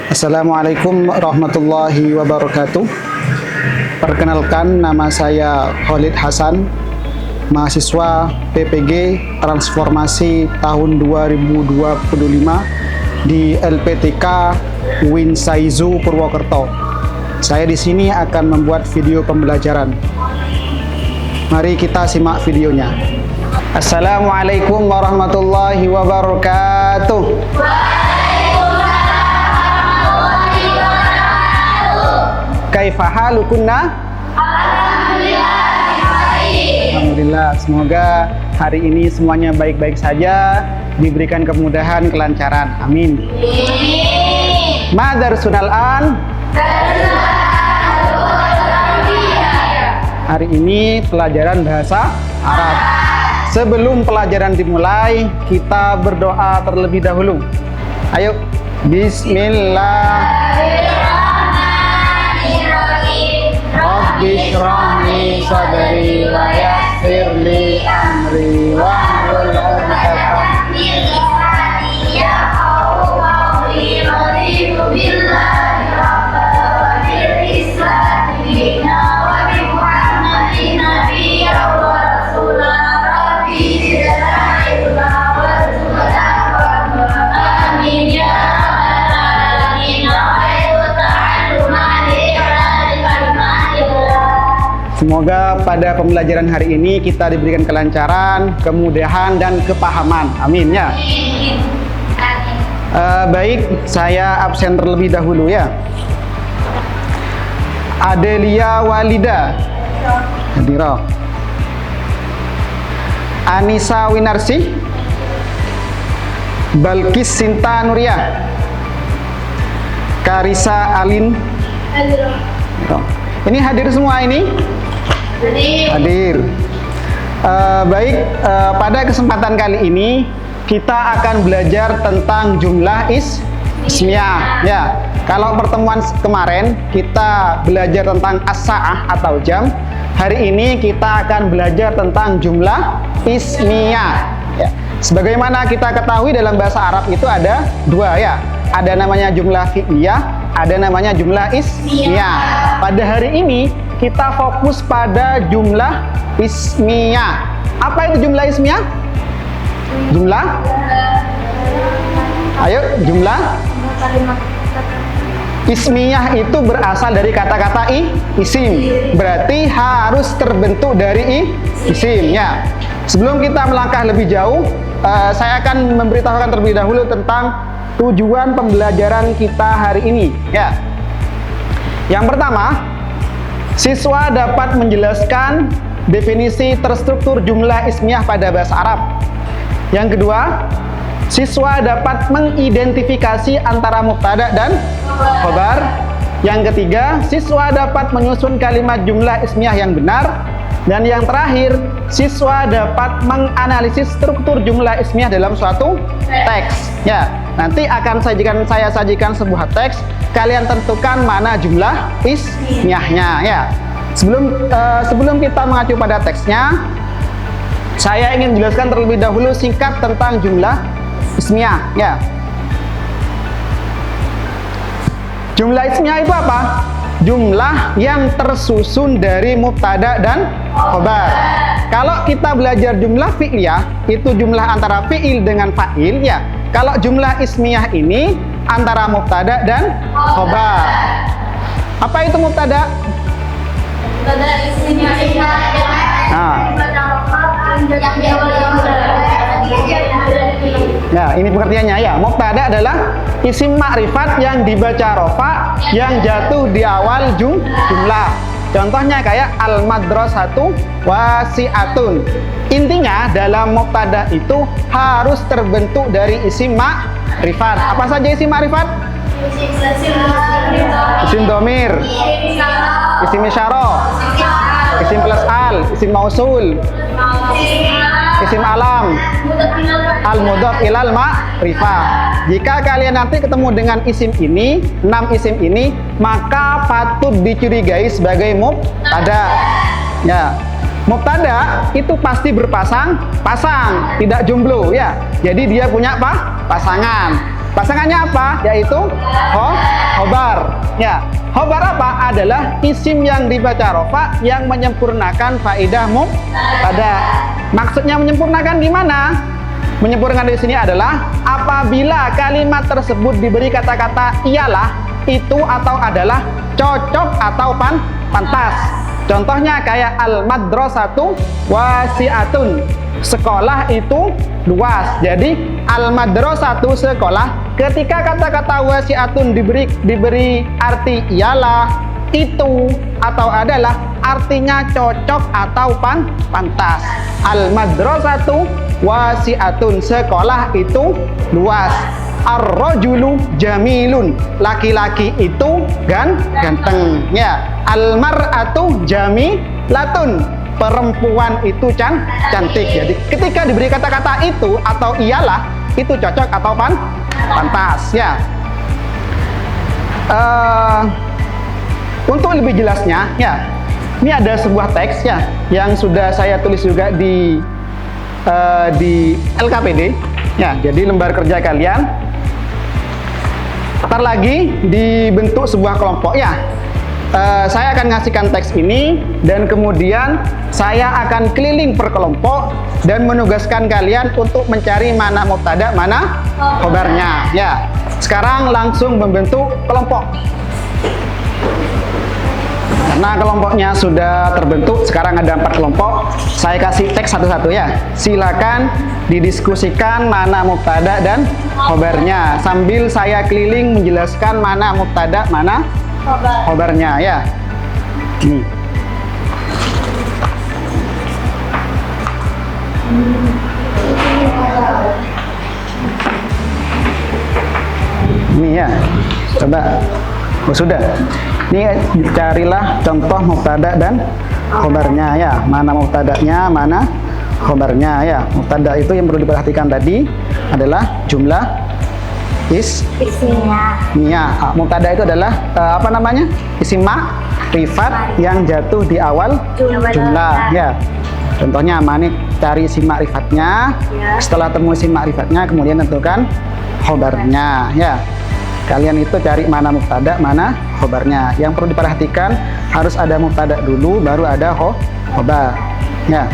Assalamualaikum warahmatullahi wabarakatuh. Perkenalkan, nama saya Khalid Hasan, mahasiswa PPG Transformasi tahun 2025 di LPTK Win Saizu Purwokerto. Saya di sini akan membuat video pembelajaran. Mari kita simak videonya. Assalamualaikum warahmatullahi wabarakatuh. Kaifa halukunna? Alhamdulillah, semoga hari ini semuanya baik-baik saja, diberikan kemudahan, kelancaran. Amin. Madar sunal'an. Hari ini pelajaran bahasa Arab. Sebelum pelajaran dimulai, kita berdoa terlebih dahulu. Ayo, bismillah. Rabbi shrah li sadri wa yassir li amri wahlul 'uqdatam min lisani yafqahu qawli. Raditu billahi rabban wa bil islami dinan wa bi Muhammadin nabiyyan wa rasulan. Rabbi zidni ilma warzuqna fahma. Amin ya rabbal alamin. Semoga pada pembelajaran hari ini kita diberikan kelancaran, kemudahan, dan kepahaman. Amin ya. Baik, saya absen terlebih dahulu ya. Adelia Walida Hadira, Anissa Winarsi, Balkis Sinta Nuria, Karisa Alin. Ini hadir semua ini? Hadir. Baik, pada kesempatan kali ini kita akan belajar tentang jumlah ismiyah. Ya, kalau pertemuan kemarin kita belajar tentang as-sa'ah atau jam, hari ini kita akan belajar tentang jumlah ismiyah. Ya, sebagaimana kita ketahui dalam bahasa Arab itu ada dua ya. Ada namanya jumlah fi'liyah, ada namanya jumlah ismiyah. Pada hari ini kita fokus pada jumlah ismiyah. Apa itu jumlah ismiyah? Jumlah? Ayo, jumlah? Ismiyah itu berasal dari kata-kata isim. Berarti harus terbentuk dari isim ya. Sebelum kita melangkah lebih jauh, saya akan memberitahukan terlebih dahulu tentang tujuan pembelajaran kita hari ini ya. Yang pertama, siswa dapat menjelaskan definisi terstruktur jumlah ismiyah pada bahasa Arab. Yang kedua, siswa dapat mengidentifikasi antara mubtada dan khobar. Yang ketiga, siswa dapat menyusun kalimat jumlah ismiyah yang benar. Dan yang terakhir, siswa dapat menganalisis struktur jumlah ismiyah dalam suatu teks. Ya, nanti akan saya sajikan sebuah teks. Kalian tentukan mana jumlah ismiyahnya. Ya, sebelum kita mengacu pada teksnya, saya ingin menjelaskan terlebih dahulu singkat tentang jumlah ismiyah. Ya, jumlah ismiyah itu apa? Jumlah yang tersusun dari mubtada dan khobar. Kalau kita belajar jumlah fi'liyah, itu jumlah antara fi'il dengan fa'il ya. Kalau jumlah ismiyah ini antara mubtada dan khobar. Apa itu mubtada? Mubtada ismiyah. Nah, ini pengertiannya ya. Mubtada adalah isim makrifat yang dibaca rofa, yang jatuh di awal jumlah. Contohnya kayak al-madrasatu wasi'atun. Intinya dalam mubtada itu harus terbentuk dari isim makrifat. Apa saja isim makrifat? Isim domir, isim isyarah, isim plus al, isim mausul, isim alam, al-mudhaf ilal ma'rifah. Jika kalian nanti ketemu dengan isim ini, 6 isim ini, maka patut dicurigai sebagai mubtada. Ya, mubtada itu pasti berpasang-pasang, tidak jomblo ya. Jadi dia punya apa? Pasangan. Pasangannya apa? Yaitu Ya, khobar apa? Adalah isim yang dibaca rofa yang menyempurnakan faedah mubtada. Maksudnya menyempurnakan gimana? Menyempurnakan di sini adalah apabila kalimat tersebut diberi kata-kata ialah, itu atau adalah, cocok atau pantas. Contohnya kayak al-madrasatu wasi'atun. Sekolah itu luas. Jadi al-madrasatu sekolah. Ketika kata-kata wasi'atun diberi arti ialah, itu atau adalah, artinya cocok atau pantas. Al-madrasatu wasi'atun. Sekolah itu luas. Ar-rajulu jamilun. Laki-laki itu ganteng. Ya. Al-mar'atu jamilatun. Perempuan itu cantik. Jadi ketika diberi kata-kata itu atau ialah, itu cocok atau pantas. Ya. Untuk lebih jelasnya, ya, ini ada sebuah teks ya yang sudah saya tulis juga di LKPD. Ya, jadi lembar kerja kalian. Ntar lagi dibentuk sebuah kelompok ya. Saya akan ngasihkan teks ini dan kemudian saya akan keliling per kelompok dan menugaskan kalian untuk mencari mana mubtada, mana khobarnya. Ya, sekarang langsung membentuk kelompok. Karena kelompoknya sudah terbentuk, sekarang ada 4 kelompok. Saya kasih teks satu-satu ya. Silakan didiskusikan mana mubtada dan khobarnya sambil saya keliling menjelaskan mana mubtada, mana khobarnya ya. Ini ya. Coba. Oh, sudah. Ini carilah contoh mubtada dan khobarnya ya. Mana mubtadanya, mana khobarnya ya. Mubtada itu yang perlu diperhatikan tadi adalah jumlah ismiyah. Mubtada itu adalah apa namanya? Isim ma'rifat yang jatuh di awal jumlah ya. Contohnya mana, cari isim ma'rifatnya. Setelah temu isim ma'rifatnya kemudian tentukan khobarnya ya. Kalian itu cari mana mubtada, mana khobarnya. Yang perlu diperhatikan harus ada mubtada dulu baru ada khobar ya.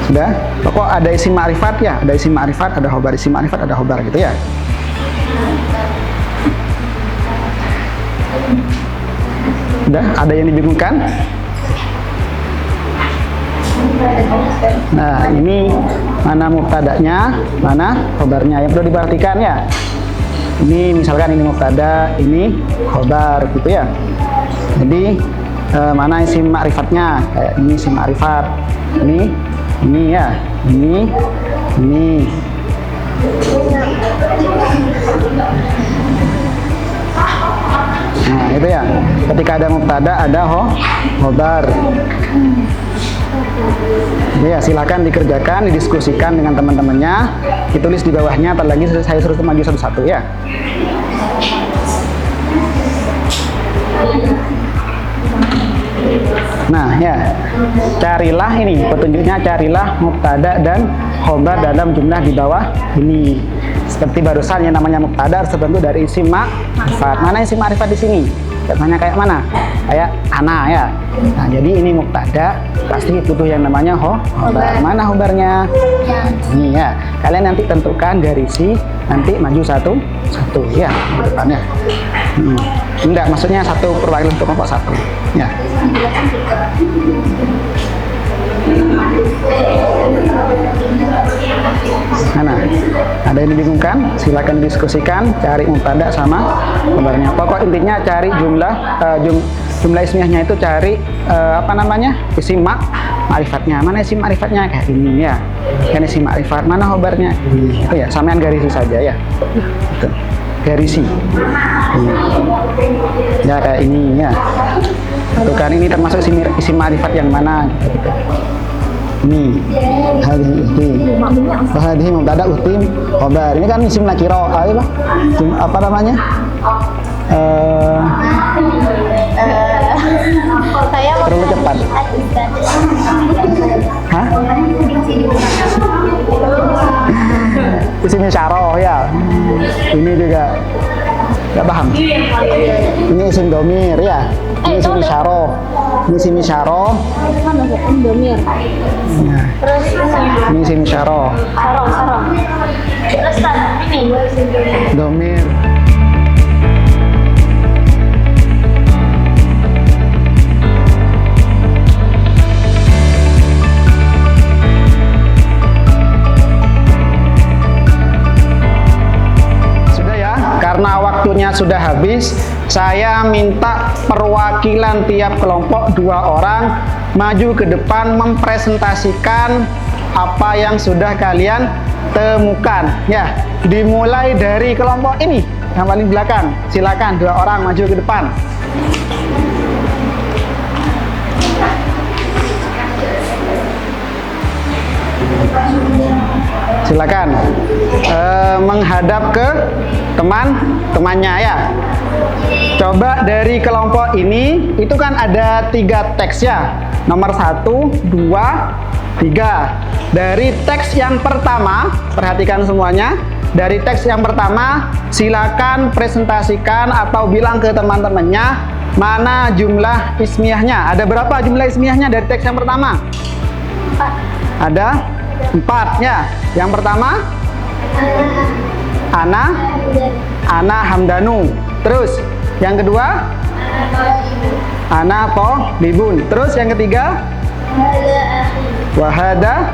Sudah? Pokok ada isim ma'rifat ya, ada isim ma'rifat, ada khobar, isim ma'rifat, ada khobar gitu ya. Sudah? Ada yang dibingungkan? Nah, ini mana mubtadanya, mana khobarnya yang perlu diperhatikan ya. Ini misalkan ini mubtada, ini khobar gitu ya. Jadi mana isim ma'rifatnya? Kayak ini isim ma'rifat. Ini ya. Ini. Nah, itu ya. Ketika ada mubtada, ada khobar. Ya, silakan dikerjakan, didiskusikan dengan teman-temannya, ditulis di bawahnya. Ntar lagi saya suruh maju satu-satu ya. Nah ya, carilah ini petunjuknya, carilah mubtada dan khobar dalam jumlah di bawah ini. Seperti barusan yang namanya mubtada harus terbentuk dari isim ma'rifat. Mana isim ma'rifat di sini? Contohnya kayak mana? Kayak ana ya. Nah, jadi ini mubtada pasti butuh yang namanya khobar. Mana khobarnya? Ini ya. Kalian nanti tentukan garisi, nanti maju satu-satu ya di depannya. Enggak, maksudnya satu perwakilan untuk kelompok satu. Ya. Mana? Ada yang dibingungkan? Silakan diskusikan, cari mubtada sama khobarnya. Pokok intinya cari jumlah ismiyahnya itu cari apa namanya? Isim ma'rifatnya. Mana isim ma'rifatnya? Kayak ini ya. Kan isim ma'rifat. Mana khobarnya? Itu ya, samaan garisi saja ya. Itu. Garisi. Ya kayak ini ya. Tentukan ini termasuk isim ma'rifat yang mana gitu. Ini hadhihi mubtada utim khobar. Ini kan isim nakiro, apa namanya? Terlalu cepat. Hah? isim isyarah ya. Ini juga nggak paham. Ini isim domir ya. Ini isim isyarah. Ini isim isyarah. Mana domir? Nah, Terus ini isim isyarah. sarong. Terus ini Domir. Karena waktunya sudah habis, saya minta perwakilan tiap kelompok 2 orang maju ke depan mempresentasikan apa yang sudah kalian temukan. Ya, dimulai dari kelompok ini yang paling belakang. Silakan 2 orang maju ke depan. Silakan menghadap ke teman-temannya ya. Coba dari kelompok ini, itu kan ada 3 teks ya. Nomor 1, 2, 3. Dari teks yang pertama, perhatikan semuanya. Dari teks yang pertama, silakan presentasikan atau bilang ke teman-temannya mana jumlah ismiyahnya. Ada berapa jumlah ismiyahnya dari teks yang pertama? 4. Ada 4 ya. Yang pertama Ana Hamdanu. Terus yang kedua Ana Tolibun. Terus yang ketiga Wahada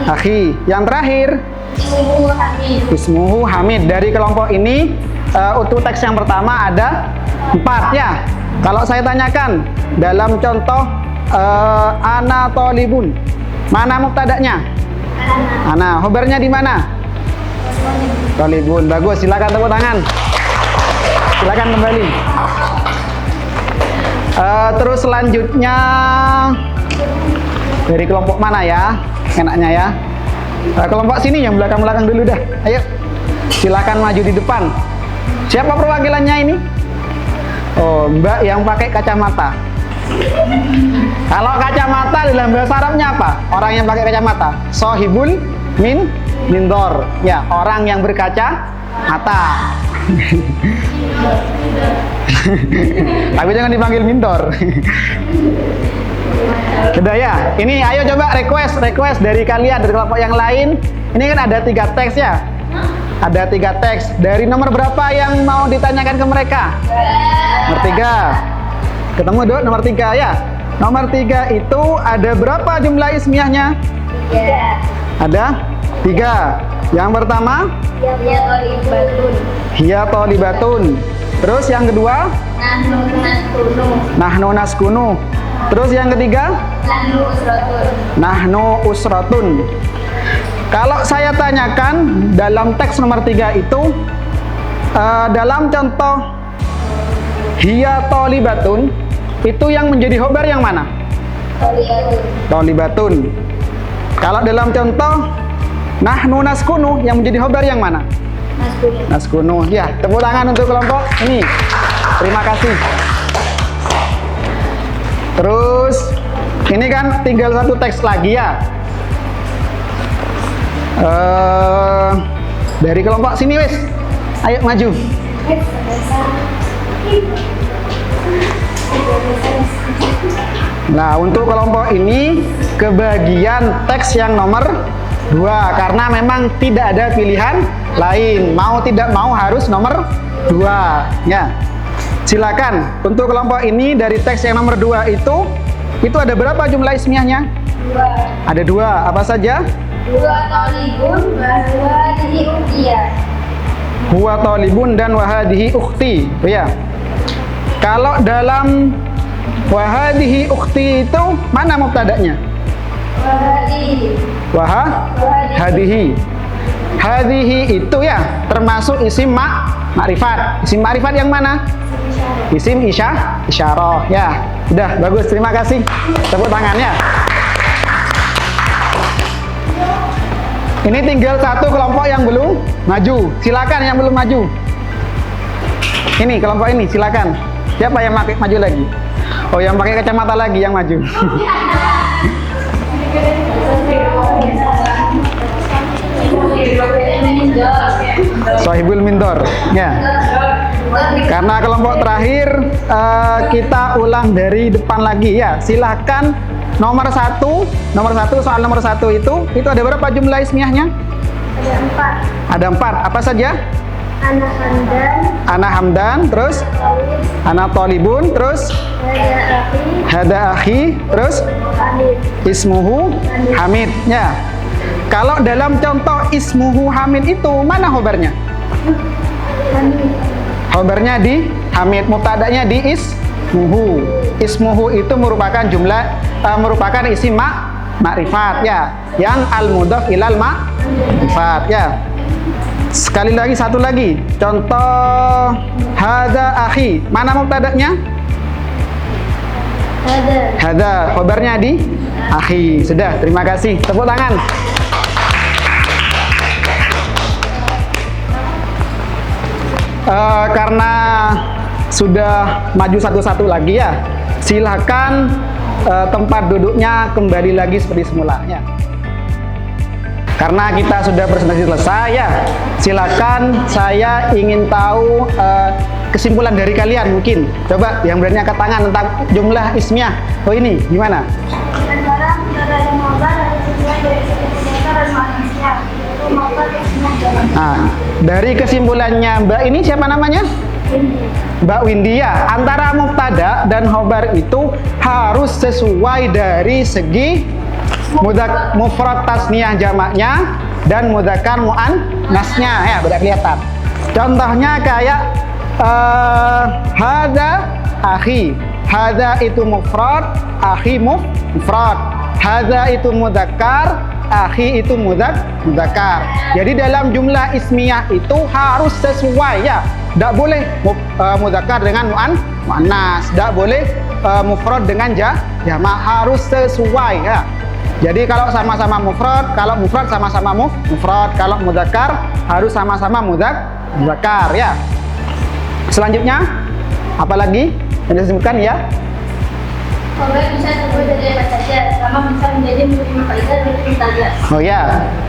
Akhi. Yang terakhir Ismuhu Hamid. Dari kelompok ini untuk teks yang pertama ada 4 ya. Kalau saya tanyakan dalam contoh Ana Tolibun, mana mubtada'nya? Ana. Khobarnya di mana? Tolibun. Bagus, silakan tepuk tangan. Silakan kembali. Terus selanjutnya dari kelompok mana ya? Enaknya ya. Kelompok sini yang belakang-belakang dulu dah. Ayo. Silakan maju di depan. Siapa perwakilannya ini? Oh, Mbak yang pakai kacamata. Kalau kacamata dalam bahasa Arabnya apa? Orang yang pakai kacamata. Sohibul mindor. Ya, orang yang berkaca mata. Tapi jangan dipanggil mindor. Sudah ya. Ini ayo coba request dari kalian, dari kelompok yang lain. Ini kan ada 3 teks ya. Ada 3 teks. Dari nomor berapa yang mau ditanyakan ke mereka? Nomor 3. Ketemu Dok, nomor 3 ya. Nomor 3 itu ada berapa jumlah ismiyahnya? 3. Ada 3. Yang pertama Hiya Tolibatun. Terus yang kedua Nahnu Naskunu. Terus yang ketiga Nahnu Usratun. Kalau saya tanyakan dalam teks nomor 3 itu dalam contoh Hiya Tolibatun, itu yang menjadi khobar yang mana? Tolibatun. Kalau dalam contoh Nahnu Naskunu, yang menjadi khobar yang mana? Naskunu. Ya, tepuk tangan untuk kelompok ini. Terima kasih. Terus ini kan tinggal 1 teks lagi ya. Dari kelompok sini wis. Ayo maju. Nah, untuk kelompok ini kebagian teks yang nomor 2 karena memang tidak ada pilihan lain. Mau tidak mau harus nomor 2 ya. Silakan. Untuk kelompok ini dari teks yang nomor 2 itu ada berapa jumlah ismiyahnya? 2. Ada 2. Apa saja? Huwa Tolibun dan Wahadihi Ukhti. Oh ya. Kalau dalam Wahadihi Ukhti itu mana mubtada'nya? Hadihi. Hadihi itu ya termasuk isim ma'rifat. Isim ma'rifat yang mana? Isim isyarah. Ya, udah bagus. Terima kasih. Tepuk tangannya. Ini tinggal 1 kelompok yang belum maju. Silakan yang belum maju. Ini kelompok ini, silakan. Siapa yang maju lagi? Oh, yang pakai kacamata lagi yang maju. Sohibul mindor. Ya. Karena kelompok terakhir kita ulang dari depan lagi ya. Silahkan nomor satu soal nomor satu itu ada berapa jumlah ismiyahnya? Ada 4. Ada 4. Apa saja? Ana Hamdan. Ana Hamdan, terus Talib. Ana Tolibun, terus Hada Akhi. Hada Akhi, terus Hamid. Ismuhu Hamid. Ya. Kalau dalam contoh Ismuhu Hamid itu mana khobarnya? Hamid. Khobarnya di Hamid, mubtada'nya di Ismuhu. Ismuhu itu merupakan merupakan isim makrifat ya, yang al-mudhaf ilal makrifat ya. Sekali lagi, satu lagi. Contoh Hada Akhi. Mana mubtada'nya? Hada. Khobarnya di Akhi. Sudah, terima kasih. Tepuk tangan. Karena sudah maju satu-satu lagi ya, silahkan tempat duduknya kembali lagi seperti semula ya. Karena kita sudah presentasi selesai ya, silakan, saya ingin tahu kesimpulan dari kalian mungkin. Coba yang berani angkat tangan tentang jumlah ismiyah. Oh ini gimana? Antara ada mobar, ada sesuai dari sekitar dan manusia. Itu mobar ismiyah jalan. Nah, dari kesimpulannya Mbak ini siapa namanya? Mbak Windy ya. Antara mubtada dan khobar itu harus sesuai dari segi mufrad tasniyah jamaknya dan mudzakkar muannasnya ya, beda kelihatan. Contohnya kayak hada akhi. Hada itu mufrad, akhi mufrad. Hada itu mudzakkar, akhi itu mudzakkar. Jadi dalam jumlah ismiyah itu harus sesuai ya. Tidak boleh mudzakkar dengan muannas, tidak boleh mufrad dengan jamak, harus sesuai ya. Jadi kalau sama-sama mufrad, kalau mufrad sama-sama mufrad, kalau mudzakkar harus sama-sama mudzakkar ya. Selanjutnya apalagi yang disebutkan ya? Khobar bisa terbuat dari apa saja, selama bisa menjadi mutim faidah dan mubtada. Oh ya,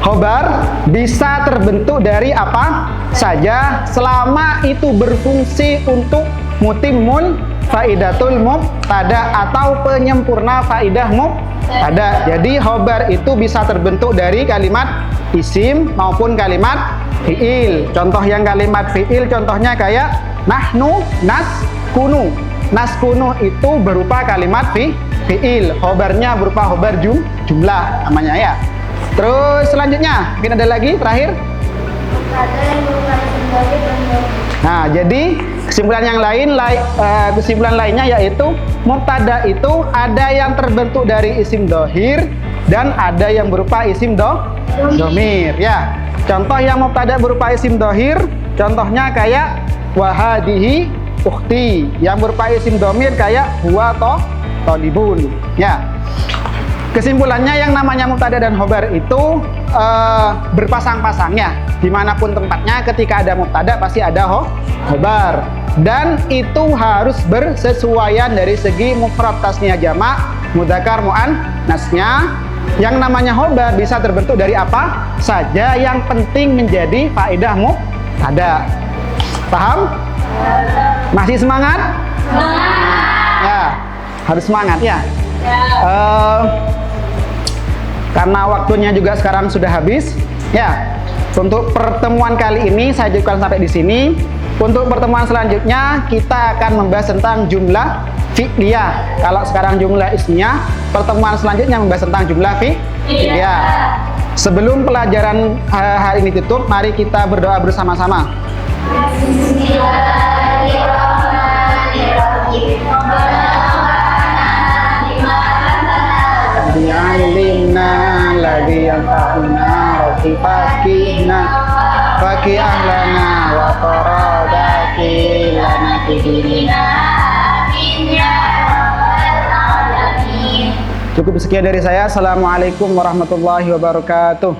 khobar bisa terbentuk dari apa saja selama itu berfungsi untuk mutimul faidatul mubtada atau penyempurna faidah mubtada. Jadi khobar itu bisa terbentuk dari kalimat isim maupun kalimat fiil. Contoh yang kalimat fiil contohnya kayak nahnu naskunu. Naskunu itu berupa kalimat fiil. Khobarnya berupa khobar jumlah namanya ya. Terus selanjutnya mungkin ada lagi terakhir. Mubtada yang berupa isim dhamir dan dhamir. Nah, jadi kesimpulan lainnya yaitu mubtada itu ada yang terbentuk dari isim dhohir dan ada yang berupa isim dhamir ya. Contoh yang mubtada berupa isim dhohir, contohnya kayak wahadihi ukhti, yang berupa isim dhamir kayak huwa tolibun ya. Kesimpulannya yang namanya mubtada dan khobar itu berpasang-pasangnya. Dimanapun tempatnya ketika ada mubtada pasti ada khobar. Dan itu harus bersesuaian dari segi mufrad tasniyah jamak, mudzakkar muannasnya. Yang namanya khobar bisa terbentuk dari apa saja, yang penting menjadi faedah mubtada. Paham? Masih semangat? Ya, harus semangat ya. Karena waktunya juga sekarang sudah habis ya. Untuk pertemuan kali ini saya cukupkan sampai di sini. Untuk pertemuan selanjutnya kita akan membahas tentang jumlah fi'liyah. Kalau sekarang jumlah ismiyah, pertemuan selanjutnya membahas tentang jumlah fi'liyah. Sebelum pelajaran hari ini tutup, mari kita berdoa bersama-sama. Bi'alimna ladhi yanfa'una rabbi fakih ahlana wa qaradaki lana fidina. Cukup sekian dari saya. Assalamualaikum warahmatullahi wabarakatuh.